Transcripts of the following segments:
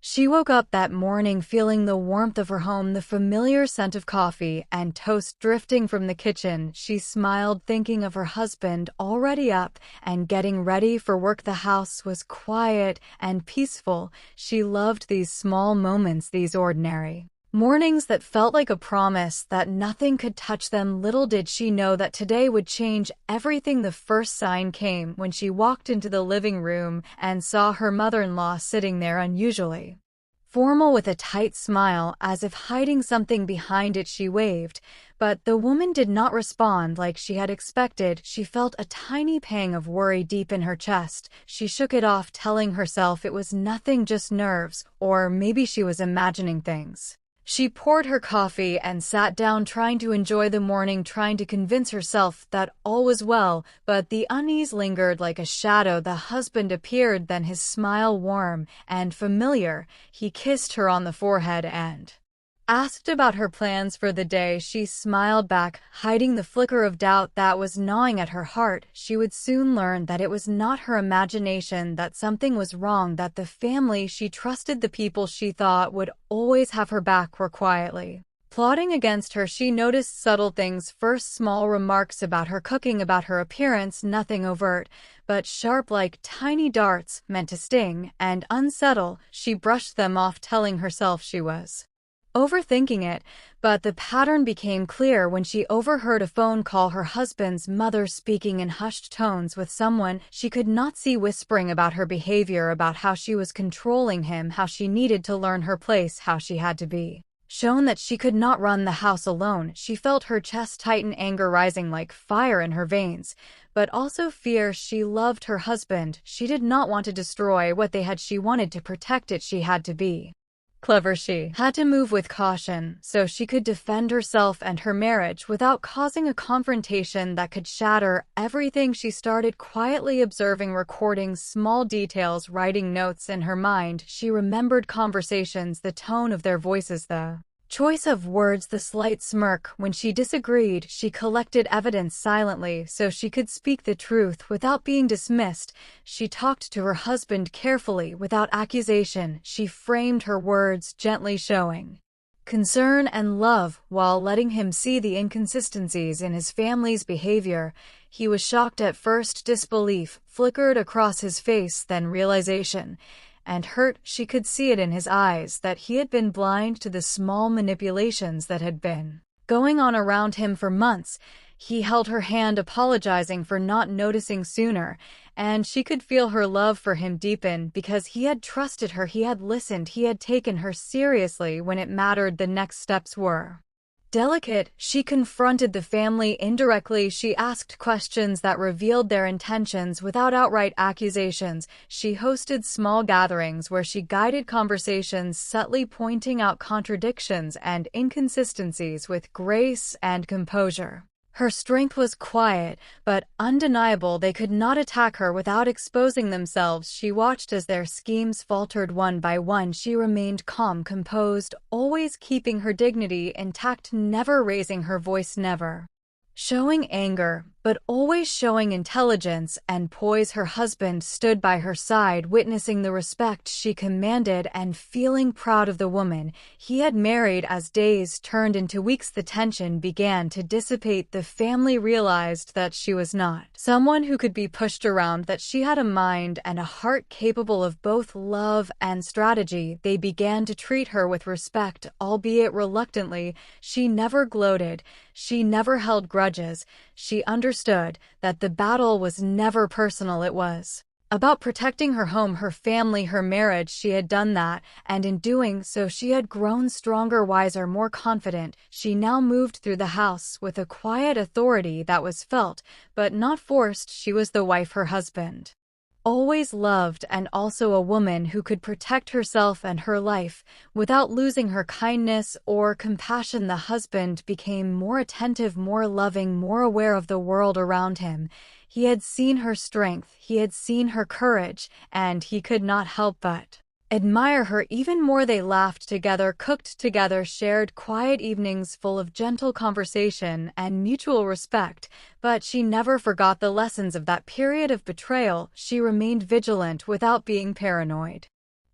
She woke up that morning feeling the warmth of her home, the familiar scent of coffee and toast drifting from the kitchen. She smiled, thinking of her husband already up and getting ready for work. The house was quiet and peaceful. She loved these small moments, these ordinary mornings that felt like a promise that nothing could touch them. Little did she know that today would change everything. The first sign came when she walked into the living room and saw her mother-in-law sitting there unusually formal with a tight smile, as if hiding something behind it. She waved, but the woman did not respond like she had expected. She felt a tiny pang of worry deep in her chest. She shook it off, telling herself it was nothing, just nerves, or maybe she was imagining things. She poured her coffee and sat down, trying to enjoy the morning, trying to convince herself that all was well, but the unease lingered like a shadow. The husband appeared, then his smile warm and familiar. He kissed her on the forehead and asked about her plans for the day. She smiled back, hiding the flicker of doubt that was gnawing at her heart. She would soon learn that it was not her imagination, that something was wrong, that the family she trusted, the people she thought would always have her back, were quietly plotting against her. She noticed subtle things, first small remarks about her cooking, about her appearance, nothing overt, but sharp like tiny darts meant to sting and unsettle. She brushed them off, telling herself she was overthinking it, but the pattern became clear when she overheard a phone call, her husband's mother speaking in hushed tones with someone she could not see, whispering about her behavior, about how she was controlling him, how she needed to learn her place, how she had to be shown that she could not run the house alone. She felt her chest tighten, anger rising like fire in her veins, but also fear. She loved her husband. She did not want to destroy what they had. She wanted to protect it. She had to be clever. She had to move with caution so she could defend herself and her marriage without causing a confrontation that could shatter everything. She started quietly observing, recording small details, writing notes in her mind. She remembered conversations, the tone of their voices, the choice of words, the slight smirk when she disagreed. She collected evidence silently so she could speak the truth without being dismissed. She talked to her husband carefully, without accusation. She framed her words gently, showing concern and love while letting him see the inconsistencies in his family's behavior. He was shocked at first. Disbelief flickered across his face, then realization and hurt. She could see it in his eyes that he had been blind to the small manipulations that had been going on around him for months. He held her hand, apologizing for not noticing sooner, and she could feel her love for him deepen because he had trusted her, he had listened, he had taken her seriously when it mattered. The next steps were delicate. She confronted the family indirectly. She asked questions that revealed their intentions without outright accusations. She hosted small gatherings where she guided conversations, subtly pointing out contradictions and inconsistencies with grace and composure. Her strength was quiet, but undeniable. They could not attack her without exposing themselves. She watched as their schemes faltered one by one. She remained calm, composed, always keeping her dignity intact, never raising her voice, never showing anger, but always showing intelligence and poise. Her husband stood by her side, witnessing the respect she commanded and feeling proud of the woman he had married. As days turned into weeks, the tension began to dissipate. The family realized that she was not someone who could be pushed around, that she had a mind and a heart capable of both love and strategy. They began to treat her with respect, albeit reluctantly. She never gloated. She never held grudges. She understood that the battle was never personal. It was about protecting her home, her family, her marriage. She had done that, and in doing so, she had grown stronger, wiser, more confident. She now moved through the house with a quiet authority that was felt, but not forced. She was the wife her husband always loved, and also a woman who could protect herself and her life without losing her kindness or compassion. The husband became more attentive, more loving, more aware of the world around him. He had seen her strength, he had seen her courage, and he could not help but admire her even more. They laughed together, cooked together, shared quiet evenings full of gentle conversation and mutual respect, but she never forgot the lessons of that period of betrayal. She remained vigilant without being paranoid.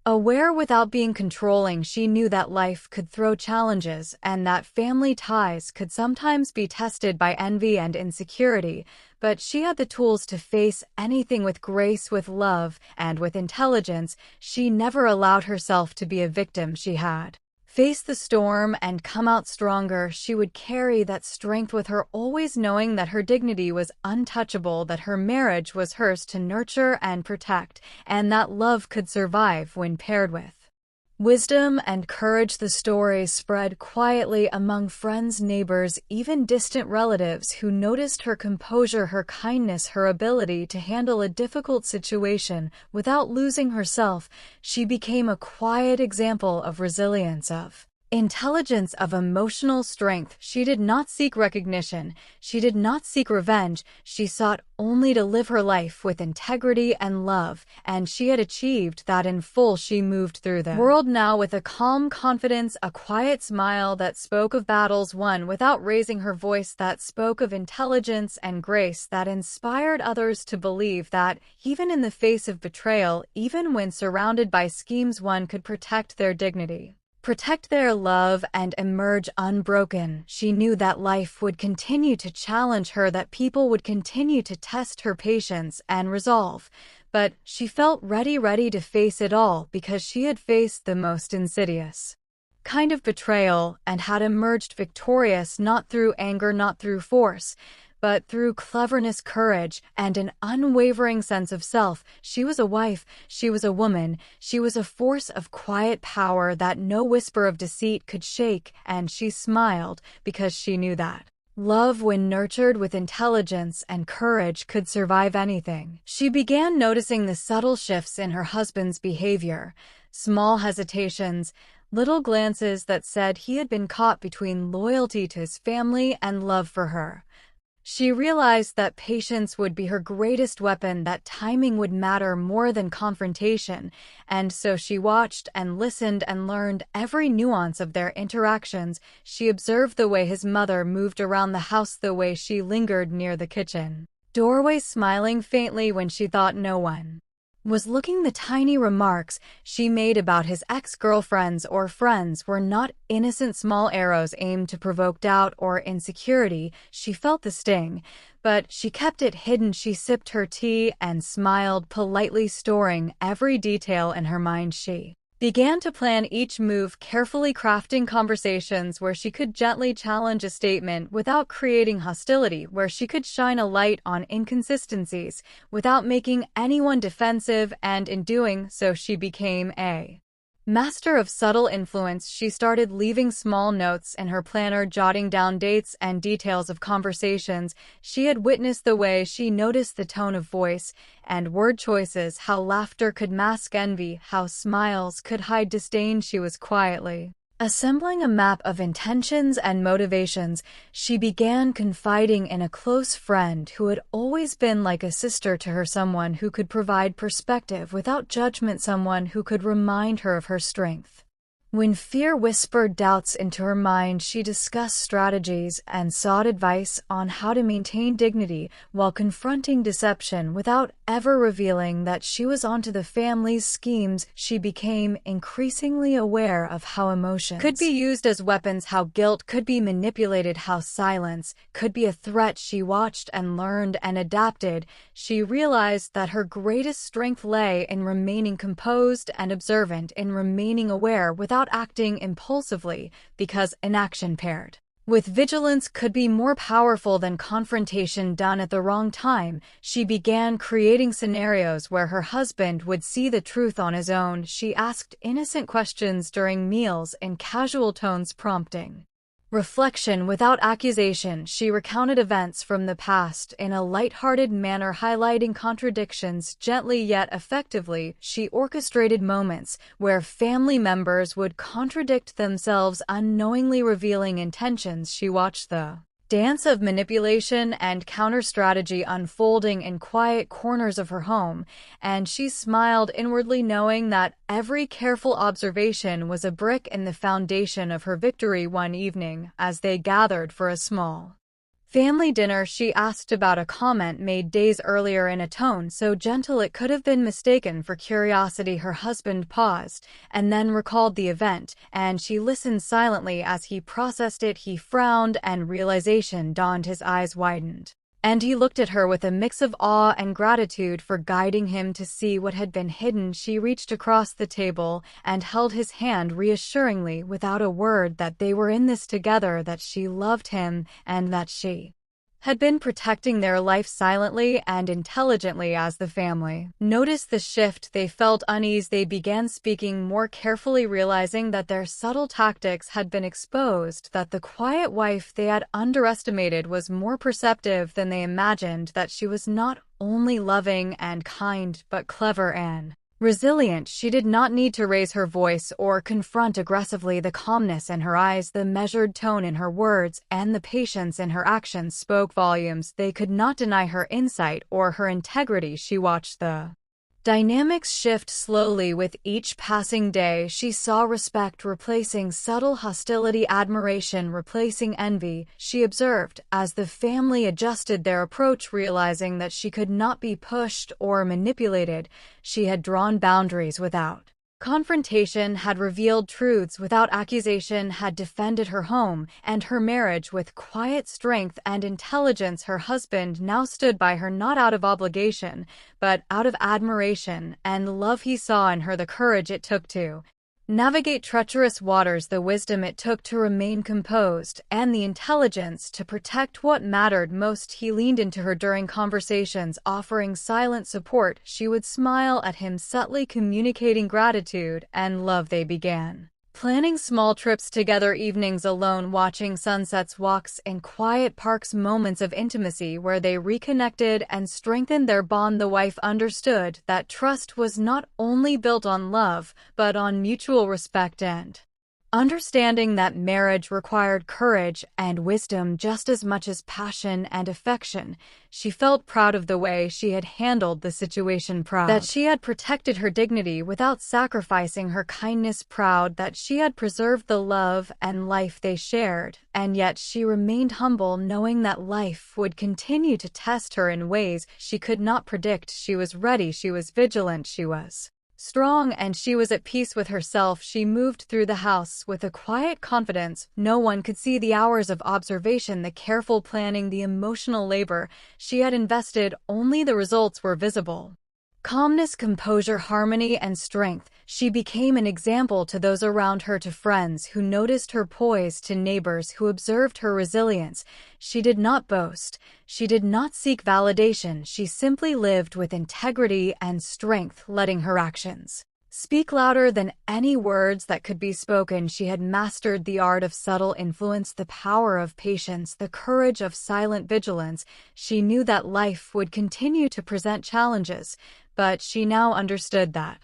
Aware without being controlling, she knew that life could throw challenges and that family ties could sometimes be tested by envy and insecurity, but she had the tools to face anything with grace, with love, and with intelligence. She never allowed herself to be a victim. She had face the storm and come out stronger. She would carry that strength with her, always knowing that her dignity was untouchable, that her marriage was hers to nurture and protect, and that love could survive when paired with wisdom and courage. The stories spread quietly among friends, neighbors, even distant relatives who noticed her composure, her kindness, her ability to handle a difficult situation without losing herself. She became a quiet example of resilience, of intelligence, of emotional strength. She did not seek recognition. She did not seek revenge. She sought only to live her life with integrity and love, and she had achieved that in full. She moved through the world now with a calm confidence, a quiet smile that spoke of battles won without raising her voice, that spoke of intelligence and grace, that inspired others to believe that, even in the face of betrayal, even when surrounded by schemes, one could protect their dignity, protect their love, and emerge unbroken. She knew that life would continue to challenge her, that people would continue to test her patience and resolve, but she felt ready to face it all because she had faced the most insidious kind of betrayal and had emerged victorious, not through anger, not through force, but through cleverness, courage, and an unwavering sense of self. She was a wife, she was a woman, she was a force of quiet power that no whisper of deceit could shake, and she smiled because she knew that love, when nurtured with intelligence and courage, could survive anything. She began noticing the subtle shifts in her husband's behavior, small hesitations, little glances that said he had been caught between loyalty to his family and love for her. She realized that patience would be her greatest weapon, that timing would matter more than confrontation, and so she watched and listened and learned every nuance of their interactions. She observed the way his mother moved around the house, the way she lingered near the kitchen doorway, smiling faintly when she thought no one was looking. The tiny remarks she made about his ex-girlfriends or friends were not innocent small arrows aimed to provoke doubt or insecurity. She felt the sting, but she kept it hidden. She sipped her tea and smiled politely, storing every detail in her mind. She began to plan each move carefully, crafting conversations where she could gently challenge a statement without creating hostility, where she could shine a light on inconsistencies without making anyone defensive, and in doing so she became a master of subtle influence. She started leaving small notes in her planner, jotting down dates and details of conversations she had witnessed, the way she noticed the tone of voice and word choices, how laughter could mask envy, how smiles could hide disdain. She was quietly assembling a map of intentions and motivations. She began confiding in a close friend who had always been like a sister to her, someone who could provide perspective without judgment, someone who could remind her of her strength. When fear whispered doubts into her mind, she discussed strategies and sought advice on how to maintain dignity while confronting deception without ever revealing that she was onto the family's schemes. She became increasingly aware of how emotions could be used as weapons, how guilt could be manipulated, how silence could be a threat. She watched and learned and adapted. She realized that her greatest strength lay in remaining composed and observant, in remaining aware without acting impulsively, because inaction paired with vigilance could be more powerful than confrontation done at the wrong time. She began creating scenarios where her husband would see the truth on his own. She asked innocent questions during meals in casual tones, prompting reflection without accusation. She recounted events from the past in a light-hearted manner, highlighting contradictions gently yet effectively. She orchestrated moments where family members would contradict themselves, unknowingly revealing intentions. She watched the dance of manipulation and counter-strategy unfolding in quiet corners of her home, and she smiled inwardly, knowing that every careful observation was a brick in the foundation of her victory. One evening, as they gathered for a small family dinner, she asked about a comment made days earlier in a tone so gentle it could have been mistaken for curiosity. Her husband paused, and then recalled the event, and she listened silently as he processed it. He frowned, and realization dawned. His eyes widened, and he looked at her with a mix of awe and gratitude for guiding him to see what had been hidden. She reached across the table and held his hand reassuringly, without a word, that they were in this together, that she loved him, and that she had been protecting their life silently and intelligently. As the family noticed the shift, they felt unease. They began speaking more carefully, realizing that their subtle tactics had been exposed, that the quiet wife they had underestimated was more perceptive than they imagined, that she was not only loving and kind, but clever and resilient. She did not need to raise her voice or confront aggressively. The calmness in her eyes, the measured tone in her words, and the patience in her actions spoke volumes. They could not deny her insight or her integrity. She watched the dynamics shift slowly with each passing day. She saw respect replacing subtle hostility, admiration replacing envy. She observed as the family adjusted their approach, realizing that she could not be pushed or manipulated. She had drawn boundaries without confrontation, had revealed truths without accusation, had defended her home and her marriage with quiet strength and intelligence. Her husband now stood by her, not out of obligation, but out of admiration and love. He saw in her the courage it took to navigate treacherous waters, the wisdom it took to remain composed, and the intelligence to protect what mattered most. He leaned into her during conversations, offering silent support. She would smile at him, subtly communicating gratitude and love. They began planning small trips together, evenings alone, watching sunsets, walks in quiet parks, moments of intimacy where they reconnected and strengthened their bond. The wife understood that trust was not only built on love, but on mutual respect and understanding, that marriage required courage and wisdom just as much as passion and affection. She felt proud of the way she had handled the situation, proud that she had protected her dignity without sacrificing her kindness, proud that she had preserved the love and life they shared. And yet she remained humble, knowing that life would continue to test her in ways she could not predict. She was ready, she was vigilant, she was strong, and she was at peace with herself. She moved through the house with a quiet confidence. No one could see the hours of observation, the careful planning, the emotional labor she had invested. Only the results were visible. Calmness, composure, harmony, and strength. She became an example to those around her, to friends who noticed her poise, to neighbors who observed her resilience. She did not boast. She did not seek validation. She simply lived with integrity and strength, letting her actions speak louder than any words that could be spoken. She had mastered the art of subtle influence, the power of patience, the courage of silent vigilance. She knew that life would continue to present challenges, but she now understood that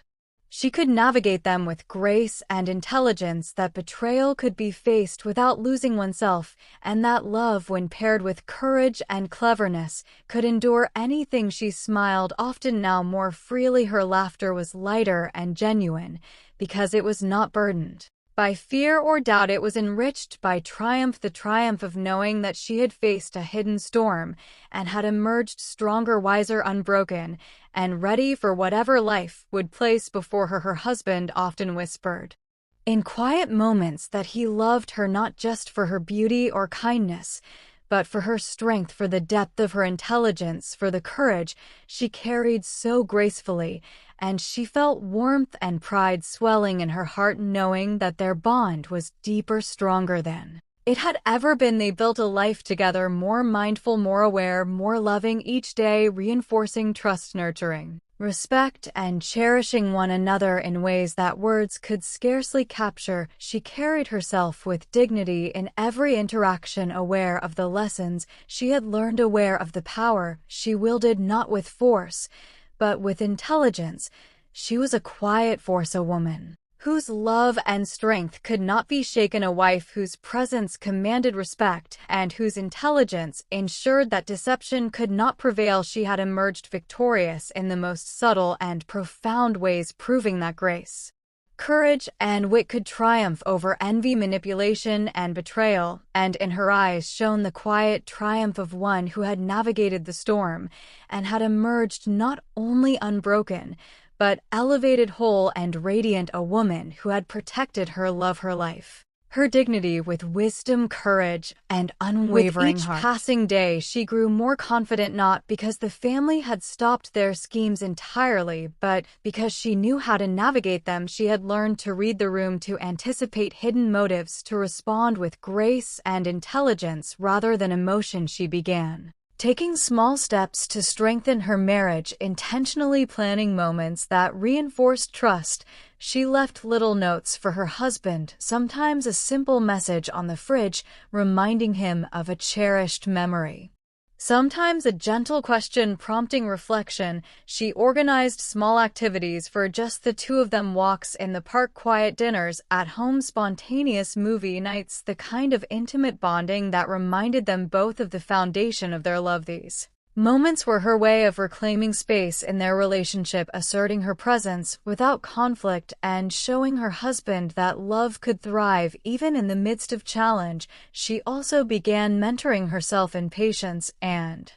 she could navigate them with grace and intelligence, that betrayal could be faced without losing oneself, and that love, when paired with courage and cleverness, could endure anything. She smiled often, now more freely. Her laughter was lighter and genuine, because it was not burdened by fear or doubt. It was enriched by triumph, the triumph of knowing that she had faced a hidden storm and had emerged stronger, wiser, unbroken, and ready for whatever life would place before her. Her husband often whispered in quiet moments that he loved her not just for her beauty or kindness, but for her strength, for the depth of her intelligence, for the courage she carried so gracefully. And she felt warmth and pride swelling in her heart, knowing that their bond was deeper, stronger than it had ever been. They built a life together, more mindful, more aware, more loving, each day reinforcing trust, nurturing respect, and cherishing one another in ways that words could scarcely capture. She carried herself with dignity in every interaction, aware of the lessons she had learned, aware of the power she wielded, not with force, but with intelligence. She was a quiet force, a woman whose love and strength could not be shaken, a wife whose presence commanded respect, and whose intelligence ensured that deception could not prevail. She had emerged victorious in the most subtle and profound ways, proving that grace Courage and wit could triumph over envy, manipulation, and betrayal, and in her eyes shone the quiet triumph of one who had navigated the storm and had emerged not only unbroken, but elevated, whole, and radiant, a woman who had protected her love, her life, her dignity with wisdom, courage, and unwavering heart. With each passing day, she grew more confident, not because the family had stopped their schemes entirely, but because she knew how to navigate them. She had learned to read the room, to anticipate hidden motives, to respond with grace and intelligence rather than emotion. She began taking small steps to strengthen her marriage, intentionally planning moments that reinforced trust. She left little notes for her husband, sometimes a simple message on the fridge reminding him of a cherished memory. Sometimes a gentle question prompting reflection. She organized small activities for just the two of them: walks in the park, quiet dinners at home, spontaneous movie nights, the kind of intimate bonding that reminded them both of the foundation of their love. These moments were her way of reclaiming space in their relationship, asserting her presence without conflict, and showing her husband that love could thrive even in the midst of challenge. She also began mentoring herself in patience and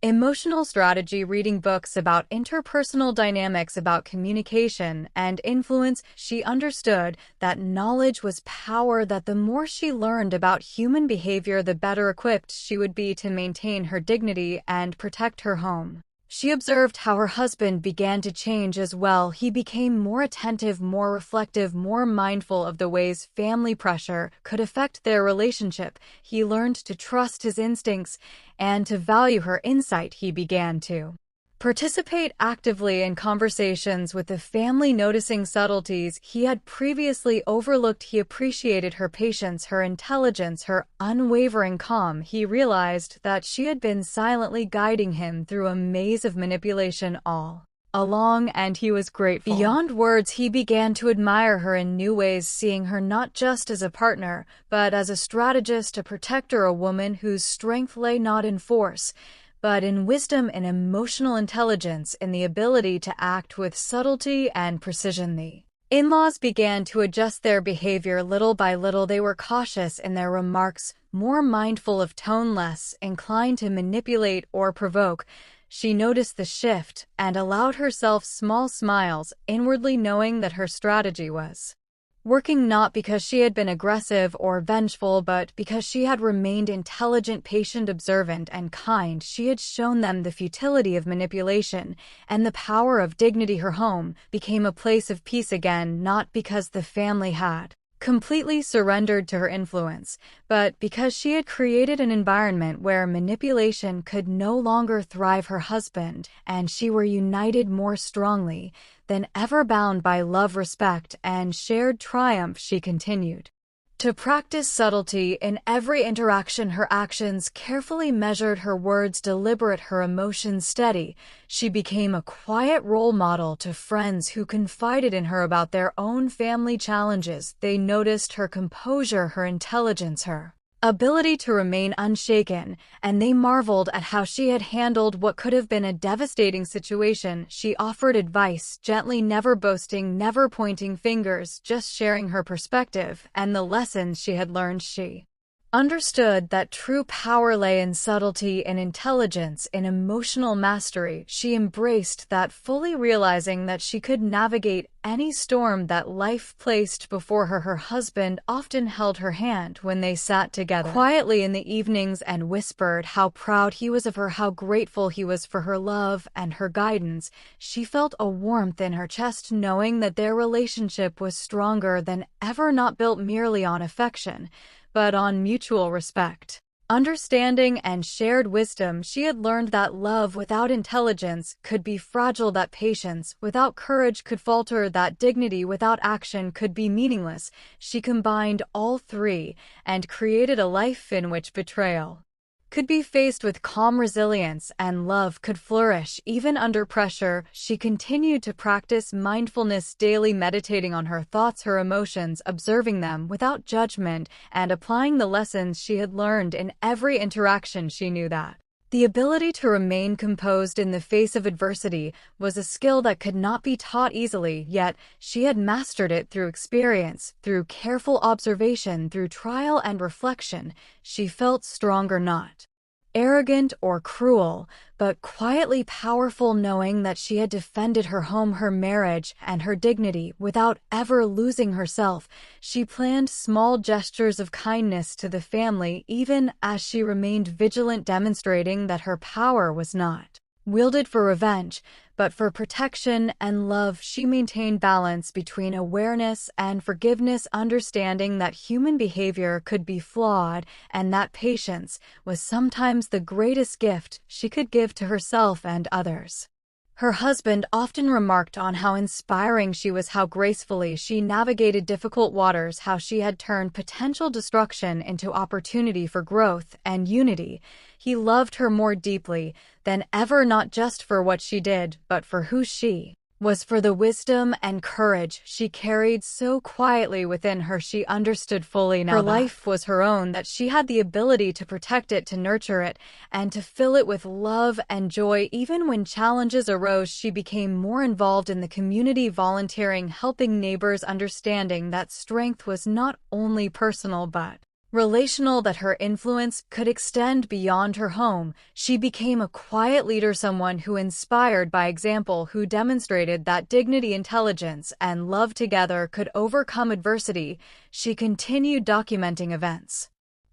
emotional strategy, reading books about interpersonal dynamics, about communication and influence. She understood that knowledge was power, that the more she learned about human behavior, the better equipped she would be to maintain her dignity and protect her home. She observed how her husband began to change as well. He became more attentive, more reflective, more mindful of the ways family pressure could affect their relationship. He learned to trust his instincts and to value her insight. He began to participate actively in conversations with the family, noticing subtleties he had previously overlooked. He appreciated her patience, her intelligence, her unwavering calm. He realized that she had been silently guiding him through a maze of manipulation all along, and he was grateful. Beyond words, he began to admire her in new ways, seeing her not just as a partner, but as a strategist, a protector, a woman whose strength lay not in force, but in wisdom, in emotional intelligence, in the ability to act with subtlety and precision. The in-laws began to adjust their behavior little by little. They were cautious in their remarks, more mindful of tone, less inclined to manipulate or provoke. She noticed the shift and allowed herself small smiles, inwardly knowing that her strategy was working, not because she had been aggressive or vengeful, but because she had remained intelligent, patient, observant, and kind. She had shown them the futility of manipulation and the power of dignity. Her home became a place of peace again, not because the family had completely surrendered to her influence, but because she had created an environment where manipulation could no longer thrive. Her husband and she were united more strongly than ever, bound by love, respect, and shared triumph. She continued to practice subtlety in every interaction, her actions carefully measured, her words deliberate, her emotions steady. She became a quiet role model to friends who confided in her about their own family challenges. They noticed her composure, her intelligence, her ability to remain unshaken, and they marveled at how she had handled what could have been a devastating situation. She offered advice gently, never boasting, never pointing fingers, just sharing her perspective and the lessons she had learned. She understood that true power lay in subtlety, in intelligence, in emotional mastery. She embraced that fully, realizing that she could navigate any storm that life placed before her. Her husband often held her hand when they sat together quietly in the evenings and whispered how proud he was of her, how grateful he was for her love and her guidance. She felt a warmth in her chest, knowing that their relationship was stronger than ever, not built merely on affection, but on mutual respect, understanding, and shared wisdom. She had learned that love without intelligence could be fragile, that patience without courage could falter, that dignity without action could be meaningless. She combined all three and created a life in which betrayal could be faced with calm resilience and love could flourish even under pressure. She continued to practice mindfulness daily, meditating on her thoughts, her emotions, observing them without judgment, and applying the lessons she had learned in every interaction. She knew that The ability to remain composed in the face of adversity was a skill that could not be taught easily, yet she had mastered it through experience, through careful observation, through trial and reflection. She felt stronger, not arrogant or cruel, but quietly powerful, knowing that she had defended her home, her marriage, and her dignity without ever losing herself. She planned small gestures of kindness to the family, even as she remained vigilant, demonstrating that her power was not wielded for revenge, but for protection and love. She maintained balance between awareness and forgiveness, understanding that human behavior could be flawed and that patience was sometimes the greatest gift she could give to herself and others. Her husband often remarked on how inspiring she was, how gracefully she navigated difficult waters, how she had turned potential destruction into opportunity for growth and unity. He loved her more deeply than ever, not just for what she did, but for who she was, for the wisdom and courage she carried so quietly within her. She understood fully now her life was her own, that she had the ability to protect it, to nurture it, and to fill it with love and joy. Even when challenges arose, she became more involved in the community, volunteering, helping neighbors, understanding that strength was not only personal but relational, that her influence could extend beyond her home. She became a quiet leader, someone who inspired by example, who demonstrated that dignity, intelligence, and love together could overcome adversity. She continued documenting events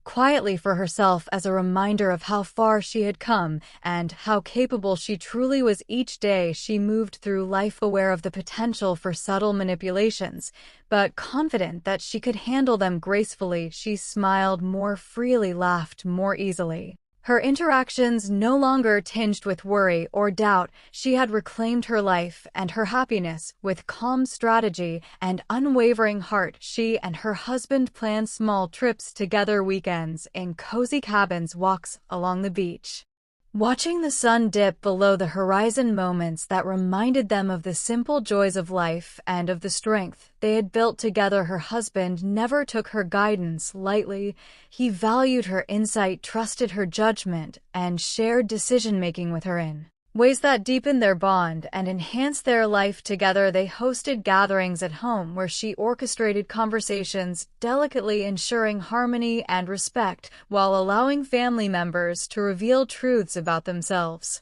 quietly for herself as a reminder of how far she had come and how capable she truly was. Each day she moved through life aware of the potential for subtle manipulations, but confident that she could handle them gracefully. She smiled more freely, laughed more easily. Her interactions no longer tinged with worry or doubt. She had reclaimed her life and her happiness with calm strategy and unwavering heart. She and her husband planned small trips together, weekends in cozy cabins, walks along the beach, watching the sun dip below the horizon, moments that reminded them of the simple joys of life and of the strength they had built together. Her husband never took her guidance lightly. He valued her insight, trusted her judgment, and shared decision-making with her in ways that deepened their bond and enhanced their life together. They hosted gatherings at home where she orchestrated conversations, delicately ensuring harmony and respect while allowing family members to reveal truths about themselves.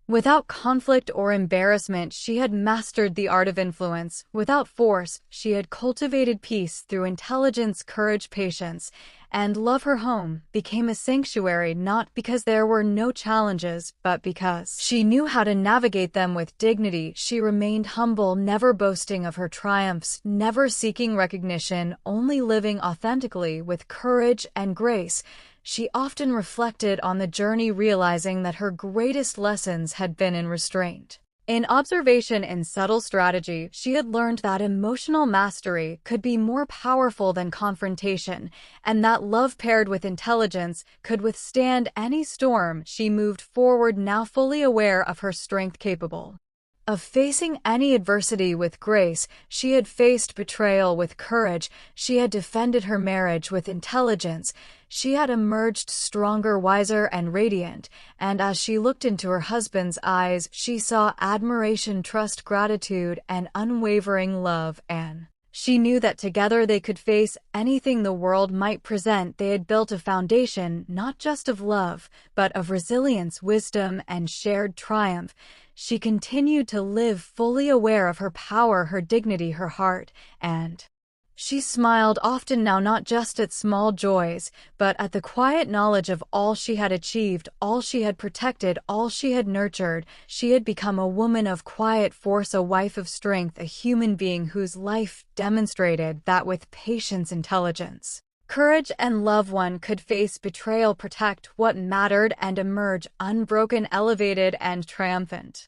Without conflict or embarrassment, she had mastered the art of influence. Without force, she had cultivated peace through intelligence, courage, patience, and love. Her home became a sanctuary, not because there were no challenges, but because she knew how to navigate them with dignity. She remained humble, never boasting of her triumphs, never seeking recognition, only living authentically with courage and grace. She often reflected on the journey, realizing that her greatest lessons had been in restraint, in observation, and subtle strategy. She had learned that emotional mastery could be more powerful than confrontation, and that love paired with intelligence could withstand any storm. She moved forward, now fully aware of her strength, capable of facing any adversity with grace. She had faced betrayal with courage. She had defended her marriage with intelligence. She had emerged stronger, wiser, and radiant, and as she looked into her husband's eyes, she saw admiration, trust, gratitude, and unwavering love, and she knew that together they could face anything the world might present. They had built a foundation not just of love, but of resilience, wisdom, and shared triumph. She continued to live fully aware of her power, her dignity, her heart, and she smiled often now, not just at small joys, but at the quiet knowledge of all she had achieved, all she had protected, all she had nurtured. She had become a woman of quiet force, a wife of strength, a human being whose life demonstrated that with patience, intelligence, courage, and love, one could face betrayal, protect what mattered, and emerge unbroken, elevated, and triumphant.